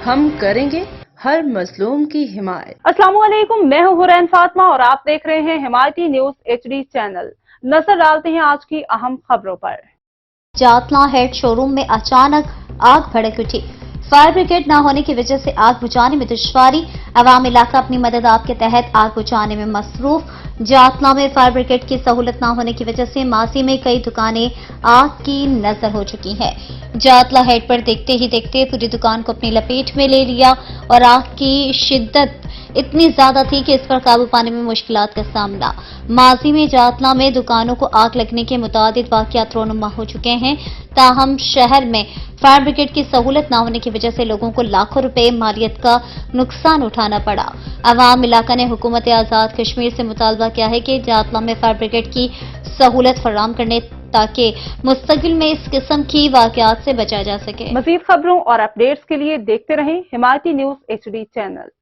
हम करेंगे हर मजलूम की हिमायत। अस्सलामुअलैकुम, मैं हूं हुरैन फातिमा और आप देख रहे हैं हिमायती न्यूज HD चैनल। नजर डालते हैं आज की अहम खबरों पर। जातला हेड शोरूम में अचानक आग भड़क उठी। फायर ब्रिगेड न होने की वजह से आग बुझाने में दुश्वारी। अवाम इलाका अपनी मदद आप के तहत आग बुझाने में मसरूफ। जातला में फायर ब्रिगेड की सहूलत न होने की वजह से मासी में कई दुकानें आग की नजर हो चुकी हैं। जातला हेड पर देखते ही देखते पूरी दुकान को अपनी लपेट में ले लिया और आग की शिद्दत इतनी ज्यादा थी कि इस पर काबू पाने में मुश्किलात का सामना। माजी में जातला में दुकानों को आग लगने के मुतादिद वाकयात रोनुमा हो चुके हैं। ताहम शहर में फायर ब्रिगेड की सहूलत न होने की वजह से लोगों को लाखों रुपए मालियत का नुकसान उठाना पड़ा। अवाम इलाका ने हुकूमत आजाद कश्मीर से मुतालबा किया है कि जातला में फायर ब्रिगेड की सहूलत फराहम करने ताकि मुस्तकिल में इस किस्म की वाकयात से बचा जा सके। मजीद खबरों और अपडेट्स के लिए देखते रहें हिमायती न्यूज HD चैनल।